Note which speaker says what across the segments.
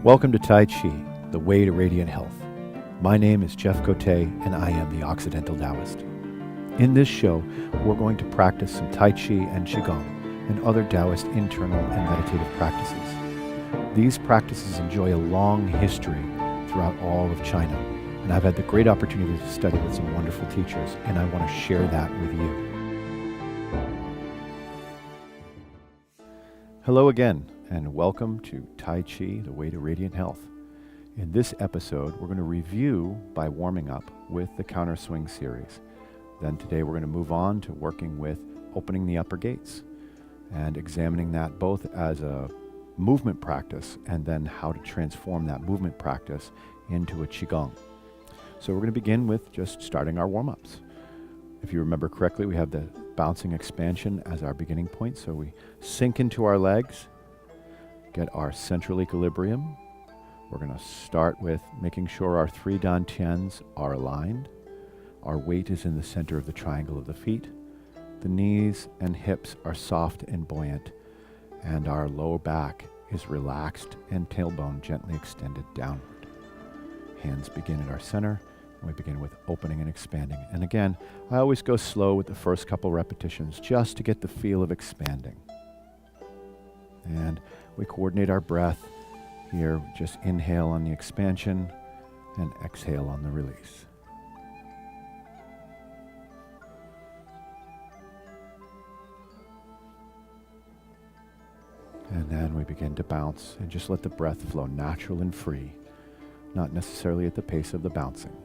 Speaker 1: Welcome to Tai Chi, the way to radiant health. My name is Jeff Cote, and I am the Occidental Taoist. In this show, we're going to practice some Tai Chi and Qigong and other Taoist internal and meditative practices. These practices enjoy a long history throughout all of China, and I've had the great opportunity to study with some wonderful teachers, and I want to share that with you. Hello again, and welcome to Tai Chi, the way to radiant health. In this episode, we're going to review by warming up with the counter swing series. Then today we're going to move on to working with opening the upper gates and examining that both as a movement practice and then how to transform that movement practice into a Qigong. So we're going to begin with just starting our warm-ups. If you remember correctly, we have the bouncing expansion as our beginning point. So we sink into our legs, get our central equilibrium. We're going to start with making sure our three dantians are aligned. Our weight is in the center of the triangle of the feet. The knees and hips are soft and buoyant, and our lower back is relaxed and tailbone gently extended downward. Hands begin at our center. We begin with opening and expanding. And again, I always go slow with the first couple repetitions just to get the feel of expanding. And we coordinate our breath here. Just inhale on the expansion and exhale on the release. And then we begin to bounce and just let the breath flow natural and free, not necessarily at the pace of the bouncing.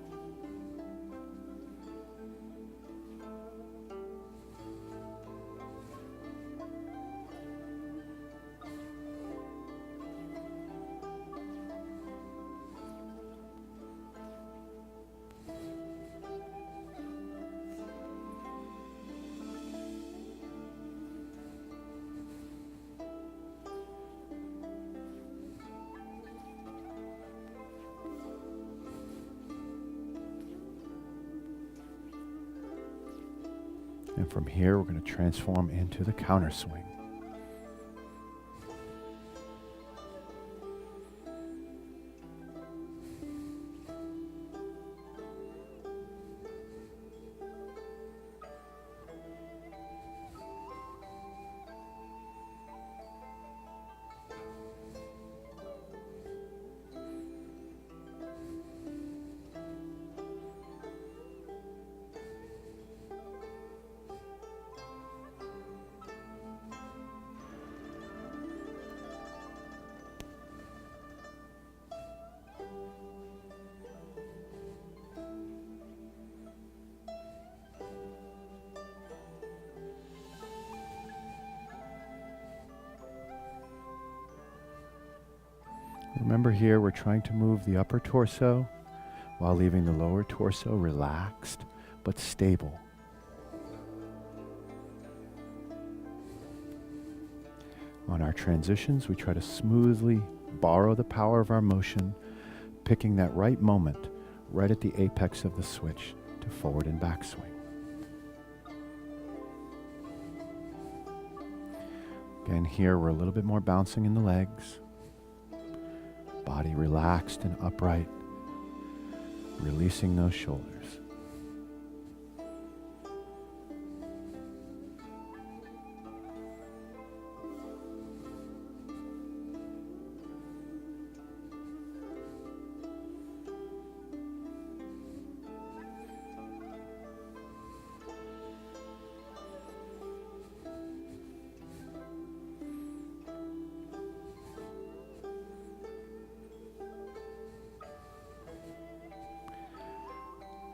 Speaker 1: And from here, we're going to transform into the counter swing. Remember here, we're trying to move the upper torso while leaving the lower torso relaxed but stable. On our transitions, we try to smoothly borrow the power of our motion, picking that right moment right at the apex of the switch to forward and back swing. Again, here we're a little bit more bouncing in the legs. Body relaxed and upright, releasing those shoulders.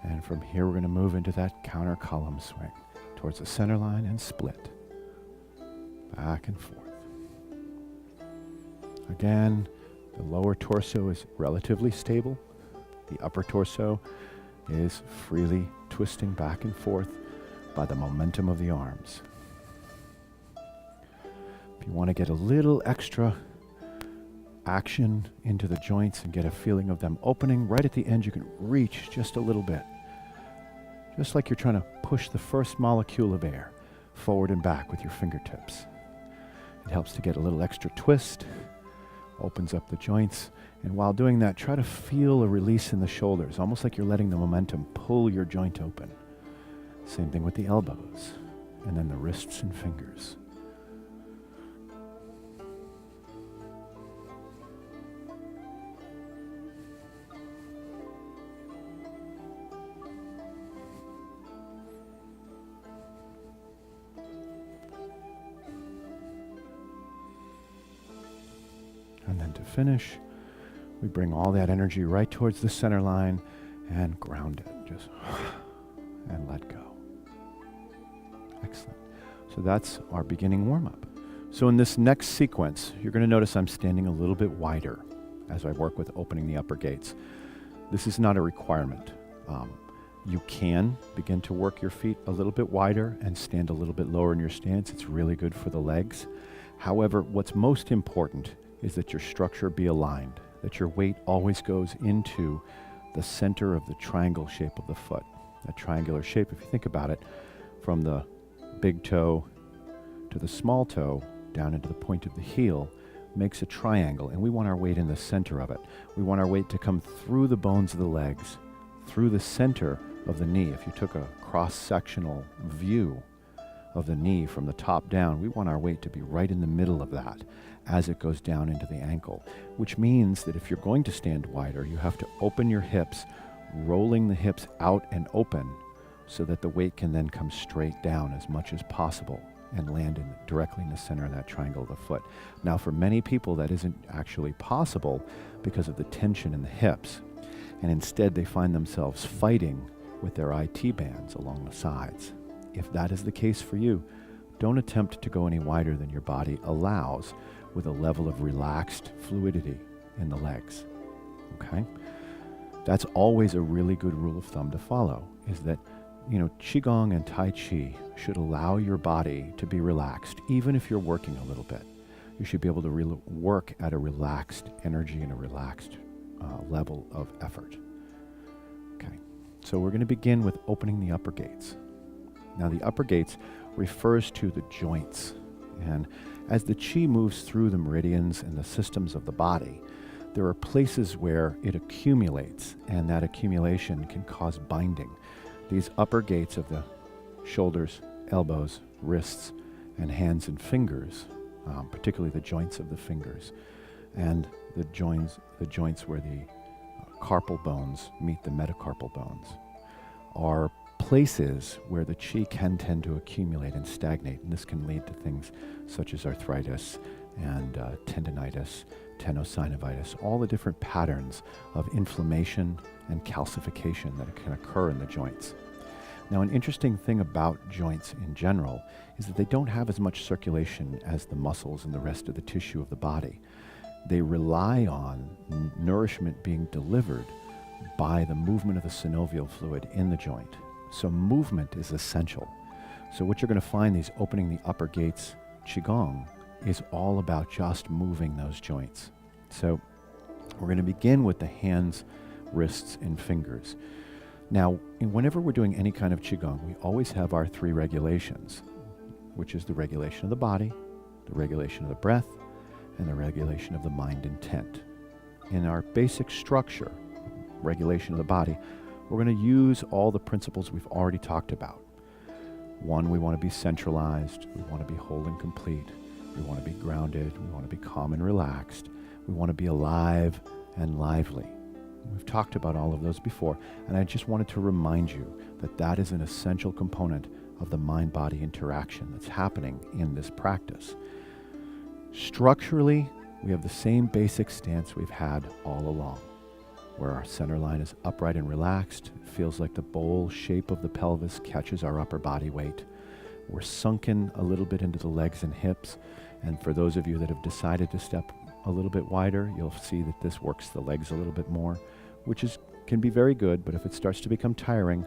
Speaker 1: And from here, we're going to move into that counter column swing towards the center line and split. Back and forth. Again, the lower torso is relatively stable. The upper torso is freely twisting back and forth by the momentum of the arms. If you want to get a little extra action into the joints and get a feeling of them opening, right at the end you can reach just a little bit. Just like you're trying to push the first molecule of air forward and back with your fingertips. It helps to get a little extra twist Opens up the joints. And while doing that, try to feel a release in the shoulders, almost like you're letting the momentum pull your joint open. Same thing with the elbows, and then the wrists and fingers. And then to finish, we bring all that energy right towards the center line and ground it. Just and let go. Excellent. So that's our beginning warm-up. So in this next sequence, you're going to notice I'm standing a little bit wider as I work with opening the upper gates. This is not a requirement. You can begin to work your feet a little bit wider and stand a little bit lower in your stance. It's really good for the legs. However, what's most important is that your structure be aligned, that your weight always goes into the center of the triangle shape of the foot. That triangular shape, if you think about it, from the big toe to the small toe down into the point of the heel makes a triangle, and we want our weight in the center of it. We want our weight to come through the bones of the legs, through the center of the knee. If you took a cross-sectional view of the knee from the top down, we want our weight to be right in the middle of that as it goes down into the ankle, which means that if you're going to stand wider, you have to open your hips, rolling the hips out and open so that the weight can then come straight down as much as possible and land directly in the center of that triangle of the foot. Now, for many people, that isn't actually possible because of the tension in the hips, and instead they find themselves fighting with their IT bands along the sides. If that is the case for you, don't attempt to go any wider than your body allows with a level of relaxed fluidity in the legs. Okay? That's always a really good rule of thumb to follow, is that, Qigong and Tai Chi should allow your body to be relaxed, even if you're working a little bit. You should be able to work at a relaxed energy and a relaxed level of effort. Okay, so we're going to begin with opening the upper gates. Now, the upper gates refers to the joints, and as the qi moves through the meridians and the systems of the body, there are places where it accumulates, and that accumulation can cause binding. These upper gates of the shoulders, elbows, wrists, and hands and fingers, particularly the joints of the fingers, and the joints where the carpal bones meet the metacarpal bones, are places where the qi can tend to accumulate and stagnate, and this can lead to things such as arthritis and tendinitis, tenosynovitis, all the different patterns of inflammation and calcification that can occur in the joints. Now, an interesting thing about joints in general is that they don't have as much circulation as the muscles and the rest of the tissue of the body. They rely on nourishment being delivered by the movement of the synovial fluid in the joint. So movement is essential. So what you're going to find, these opening the upper gates Qigong, is all about just moving those joints. So we're going to begin with the hands, wrists, and fingers. Now, whenever we're doing any kind of Qigong, we always have our three regulations, which is the regulation of the body, the regulation of the breath, and the regulation of the mind intent. In our basic structure, regulation of the body, we're going to use all the principles we've already talked about. One, we want to be centralized. We want to be whole and complete. We want to be grounded. We want to be calm and relaxed. We want to be alive and lively. We've talked about all of those before, and I just wanted to remind you that that is an essential component of the mind-body interaction that's happening in this practice. Structurally, we have the same basic stance we've had all along, where our center line is upright and relaxed. It feels like the bowl shape of the pelvis catches our upper body weight. We're sunken a little bit into the legs and hips, and for those of you that have decided to step a little bit wider, you'll see that this works the legs a little bit more, which can be very good, but if it starts to become tiring,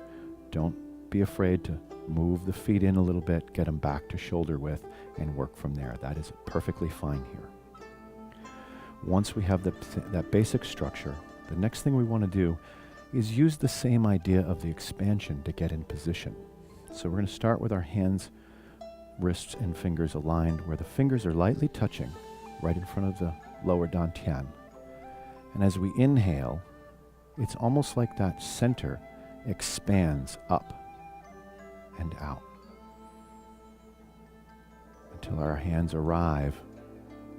Speaker 1: don't be afraid to move the feet in a little bit, get them back to shoulder width, and work from there. That is perfectly fine here. Once we have that basic structure, the next thing we want to do is use the same idea of the expansion to get in position. So we're going to start with our hands, wrists, and fingers aligned, where the fingers are lightly touching right in front of the lower dantian. And as we inhale, it's almost like that center expands up and out until our hands arrive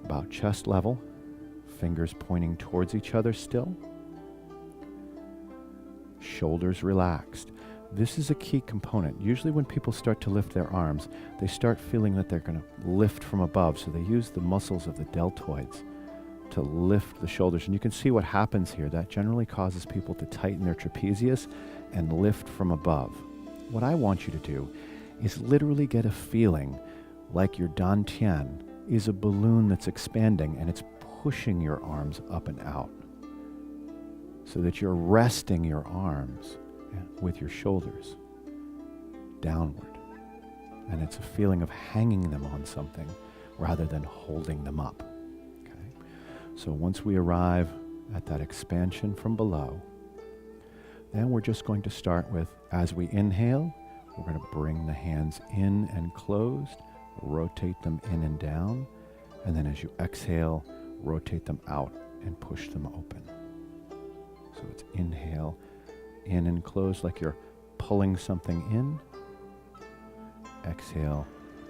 Speaker 1: about chest level, fingers pointing towards each other still, shoulders relaxed. This is a key component. Usually when people start to lift their arms, they start feeling that they're going to lift from above, so they use the muscles of the deltoids to lift the shoulders. And you can see what happens here. That generally causes people to tighten their trapezius and lift from above. What I want you to do is literally get a feeling like your dantian is a balloon that's expanding and it's pushing your arms up and out, so that you're resting your arms with your shoulders downward. And it's a feeling of hanging them on something rather than holding them up. Okay? So once we arrive at that expansion from below, then we're just going to start with, as we inhale, we're going to bring the hands in and closed, rotate them in and down, and then as you exhale, rotate them out and push them open. So it's inhale, in and close like you're pulling something in. Exhale,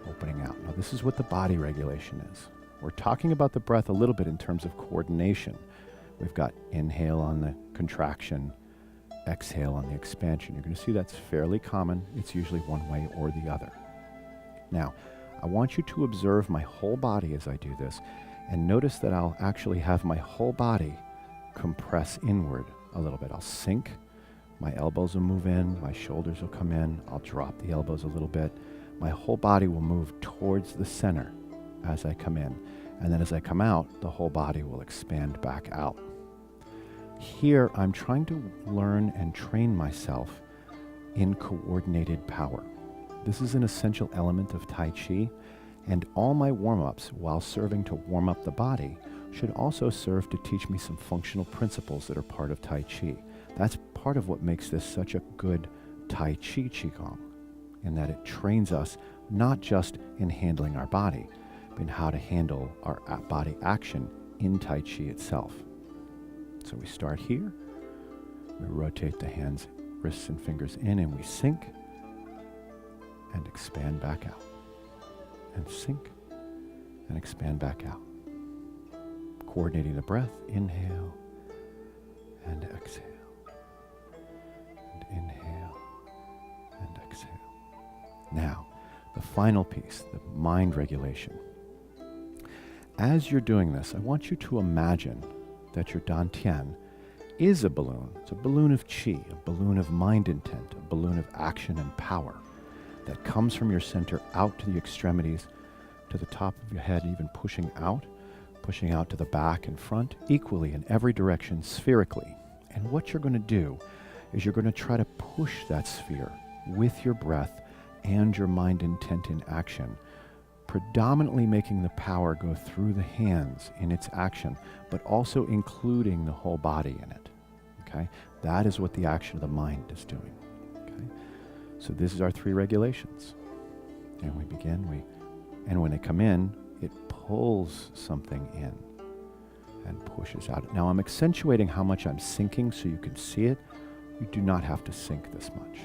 Speaker 1: opening out. Now this is what the body regulation is. We're talking about the breath a little bit in terms of coordination. We've got inhale on the contraction, exhale on the expansion. You're going to see that's fairly common. It's usually one way or the other. Now, I want you to observe my whole body as I do this, and notice that I'll actually have my whole body compress inward a little bit. I'll sink, my elbows will move in, my shoulders will come in, I'll drop the elbows a little bit. My whole body will move towards the center as I come in. And then as I come out, the whole body will expand back out. Here, I'm trying to learn and train myself in coordinated power. This is an essential element of Tai Chi, and all my warm-ups, while serving to warm up the body, should also serve to teach me some functional principles that are part of Tai Chi. That's part of what makes this such a good Tai Chi Qigong, in that it trains us not just in handling our body, but in how to handle our body action in Tai Chi itself. So we start here, we rotate the hands, wrists and fingers in, and we sink and expand back out. And sink and expand back out. Coordinating the breath, inhale and exhale. And inhale and exhale. Now, the final piece, the mind regulation. As you're doing this, I want you to imagine that your dantian is a balloon. It's a balloon of qi, a balloon of mind intent, a balloon of action and power that comes from your center out to the extremities, to the top of your head, even pushing out to the back and front, equally in every direction, spherically. And what you're going to do is you're going to try to push that sphere with your breath and your mind intent in action, predominantly making the power go through the hands in its action, but also including the whole body in it. Okay? That is what the action of the mind is doing. Okay? So this is our 3 regulations. And we begin, and when they come in, it pulls something in and pushes out. Now I'm accentuating how much I'm sinking so you can see it. You do not have to sink this much.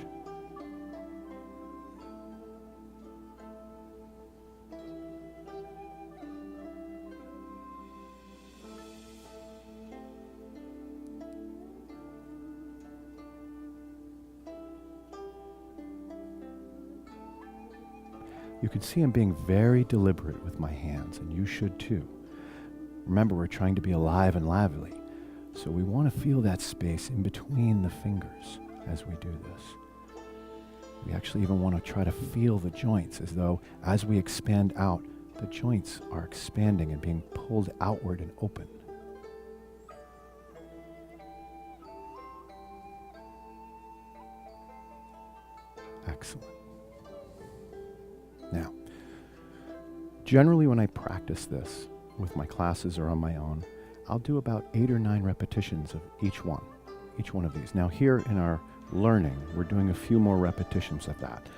Speaker 1: You can see I'm being very deliberate with my hands, and you should too. Remember, we're trying to be alive and lively, so we want to feel that space in between the fingers as we do this. We actually even want to try to feel the joints, as though as we expand out, the joints are expanding and being pulled outward and open. Excellent. Now, generally when I practice this with my classes or on my own, I'll do about 8 or 9 repetitions of each one of these. Now here in our learning, we're doing a few more repetitions of that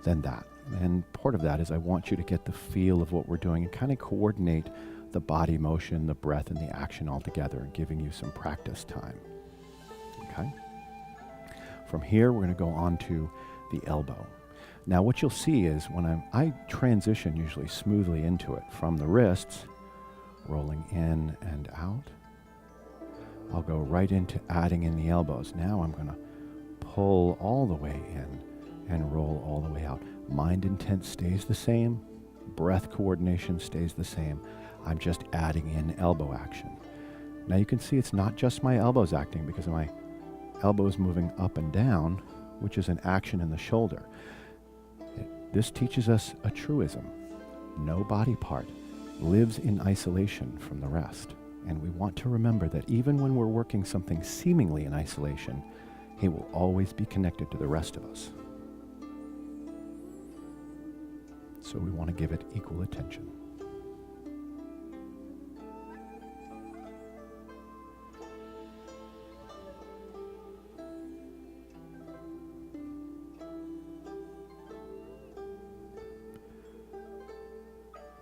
Speaker 1: than that. And part of that is I want you to get the feel of what we're doing and kind of coordinate the body motion, the breath, and the action all together and giving you some practice time. Okay? From here, we're going to go on to the elbow. Now, what you'll see is when I transition usually smoothly into it from the wrists, rolling in and out. I'll go right into adding in the elbows. Now I'm going to pull all the way in and roll all the way out. Mind intent stays the same. Breath coordination stays the same. I'm just adding in elbow action. Now you can see it's not just my elbows acting because my elbow is moving up and down, which is an action in the shoulder. This teaches us a truism. No body part lives in isolation from the rest. And we want to remember that even when we're working something seemingly in isolation, it will always be connected to the rest of us. So we want to give it equal attention.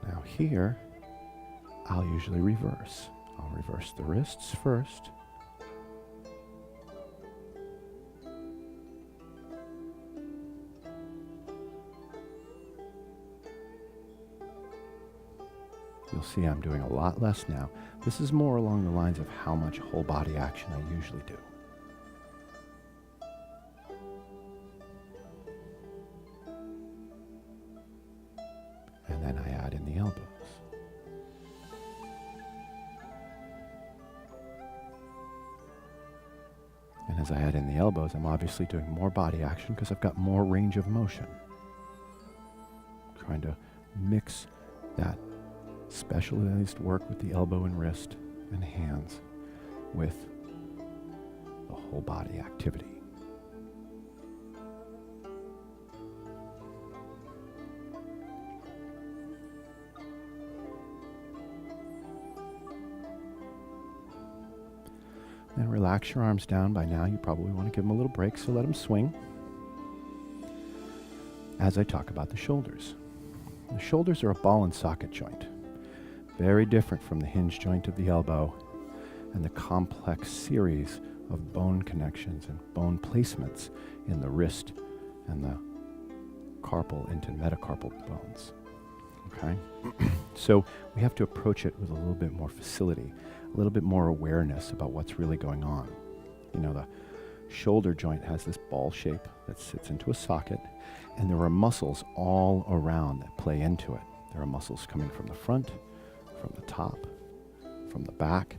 Speaker 1: Now here, I'll usually reverse. I'll reverse the wrists first. You'll see I'm doing a lot less now. This is more along the lines of how much whole body action I usually do. And then I add in the elbows. And as I add in the elbows, I'm obviously doing more body action because I've got more range of motion. Trying to mix that specialized work with the elbow and wrist and hands with the whole body activity. Then relax your arms down. By now you probably want to give them a little break, so let them swing. As I talk about the shoulders. The shoulders are a ball and socket joint. Very different from the hinge joint of the elbow and the complex series of bone connections and bone placements in the wrist and the carpal into metacarpal bones. Okay? So we have to approach it with a little bit more facility, a little bit more awareness about what's really going on. You know, the shoulder joint has this ball shape that sits into a socket, and there are muscles all around that play into it. There are muscles coming from the front, from the top, from the back,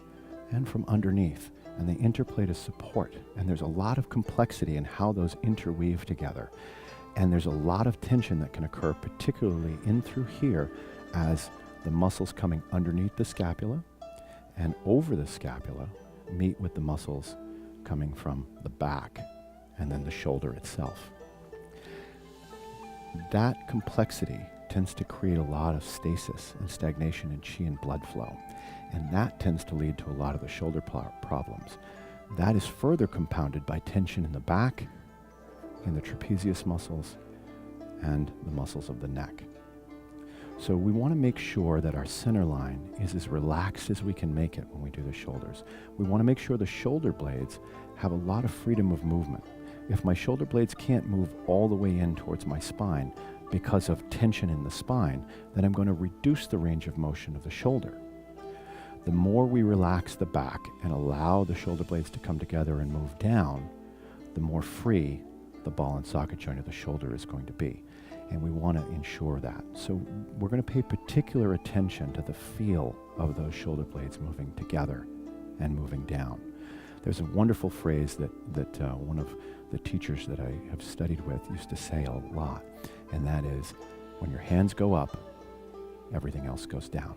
Speaker 1: and from underneath, and they interplay to support. And there's a lot of complexity in how those interweave together. And there's a lot of tension that can occur, particularly in through here, as the muscles coming underneath the scapula and over the scapula meet with the muscles coming from the back and then the shoulder itself. That complexity tends to create a lot of stasis and stagnation in chi and blood flow, and that tends to lead to a lot of the shoulder problems. That is further compounded by tension in the back, in the trapezius muscles, and the muscles of the neck. So we want to make sure that our center line is as relaxed as we can make it when we do the shoulders. We want to make sure the shoulder blades have a lot of freedom of movement. If my shoulder blades can't move all the way in towards my spine because of tension in the spine, then I'm going to reduce the range of motion of the shoulder. The more we relax the back and allow the shoulder blades to come together and move down, the more free the ball and socket joint of the shoulder is going to be. And we want to ensure that. So we're going to pay particular attention to the feel of those shoulder blades moving together and moving down. There's a wonderful phrase that one of the teachers that I have studied with used to say a lot, and that is, when your hands go up, everything else goes down.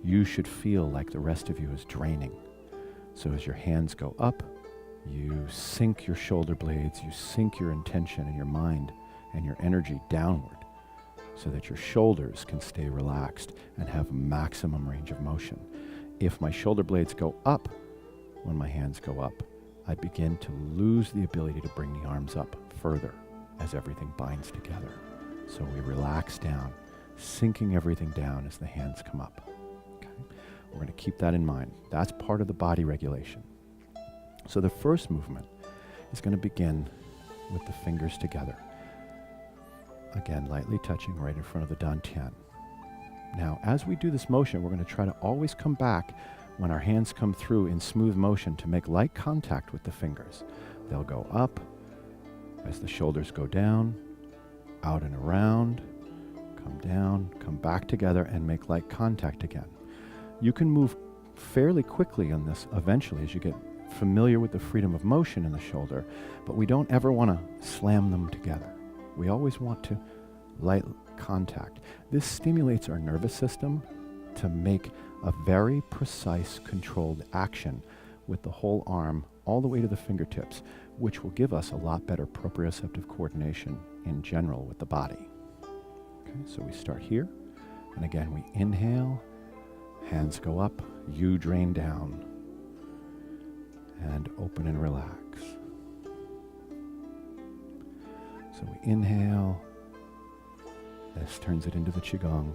Speaker 1: You should feel like the rest of you is draining. So as your hands go up, you sink your shoulder blades, you sink your intention and your mind and your energy downward so that your shoulders can stay relaxed and have maximum range of motion. If my shoulder blades go up, when my hands go up, I begin to lose the ability to bring the arms up further as everything binds together. So we relax down, sinking everything down as the hands come up. Okay. We're going to keep that in mind. That's part of the body regulation. So the first movement is going to begin with the fingers together. Again, lightly touching right in front of the dantian. Now, as we do this motion, we're going to try to always come back when our hands come through in smooth motion to make light contact with the fingers. They'll go up as the shoulders go down, out and around, come down, come back together, and make light contact again. You can move fairly quickly on this eventually as you get familiar with the freedom of motion in the shoulder, but we don't ever want to slam them together. We always want to light contact. This stimulates our nervous system to make a very precise, controlled action with the whole arm all the way to the fingertips, which will give us a lot better proprioceptive coordination in general with the body. Okay, so we start here, and again we inhale, hands go up, you drain down, and open and relax. So we inhale, this turns it into the Qigong,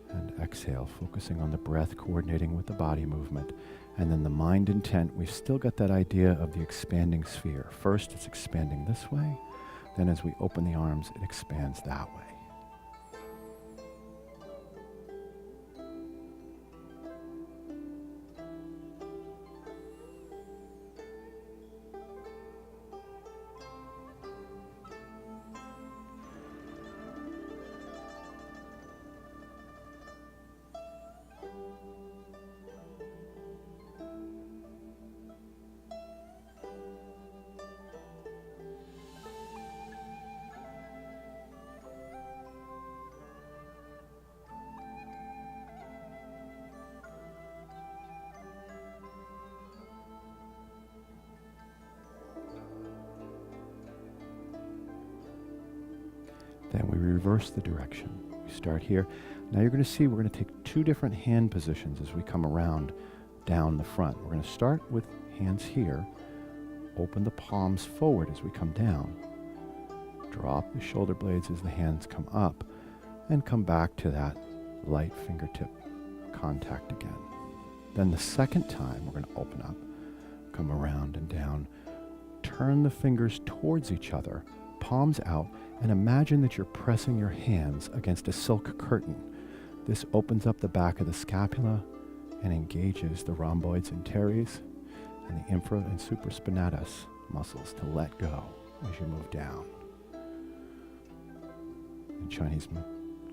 Speaker 1: and exhale, focusing on the breath, coordinating with the body movement. And then the mind intent, we've still got that idea of the expanding sphere. First, it's expanding this way. Then as we open the arms, it expands that way. Then we reverse the direction. We start here. Now you're going to see we're going to take two different hand positions as we come around down the front. We're going to start with hands here. Open the palms forward as we come down. Drop the shoulder blades as the hands come up. And come back to that light fingertip contact again. Then the second time we're going to open up, come around and down. Turn the fingers towards each other, palms out, and imagine that you're pressing your hands against a silk curtain. This opens up the back of the scapula and engages the rhomboids and teres and the infra and supraspinatus muscles to let go as you move down. In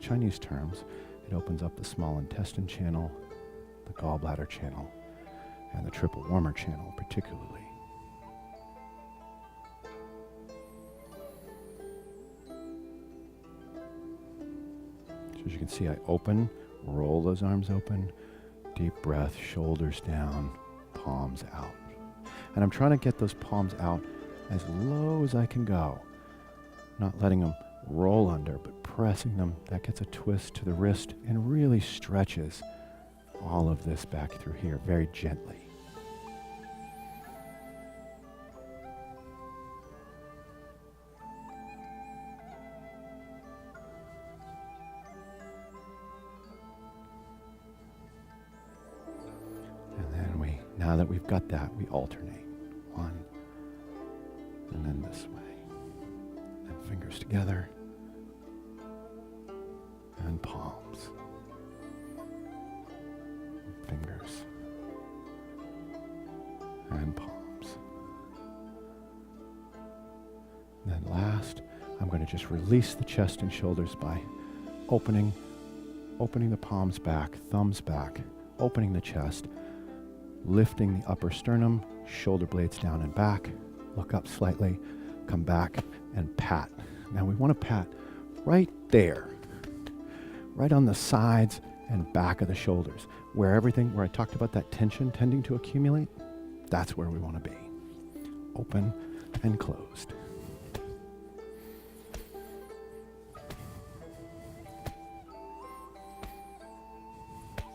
Speaker 1: Chinese terms, it opens up the small intestine channel, the gallbladder channel, and the triple warmer channel particularly. As you can see, I open, roll those arms open, deep breath, shoulders down, palms out. And I'm trying to get those palms out as low as I can go. Not letting them roll under, but pressing them. That gets a twist to the wrist and really stretches all of this back through here very gently. Now that we've got that, we alternate. One, and then this way. And fingers together, and palms. Fingers, and palms. And then last, I'm going to just release the chest and shoulders by opening the palms back, thumbs back, opening the chest, lifting the upper sternum, shoulder blades down and back, look up slightly, come back, and pat. Now we want to pat right there, right on the sides and back of the shoulders, where I talked about that tension tending to accumulate, that's where we want to be. Open and closed.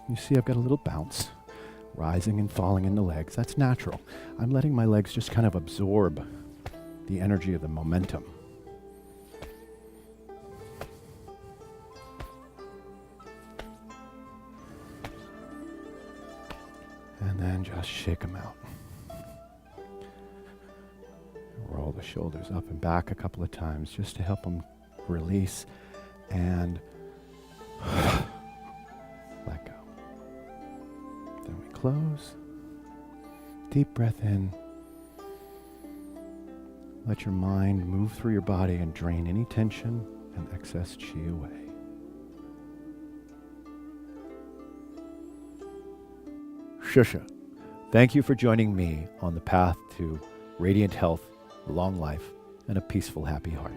Speaker 1: You see I've got a little bounce. Rising and falling in the legs, that's natural. I'm letting my legs just kind of absorb the energy of the momentum. And just shake them out. Roll the shoulders up and back a couple of times just to help them release and let go. Then we close. Deep breath in. Let your mind move through your body and drain any tension and excess chi away. Shusha. Thank you for joining me on the path to radiant health, long life, and a peaceful, happy heart.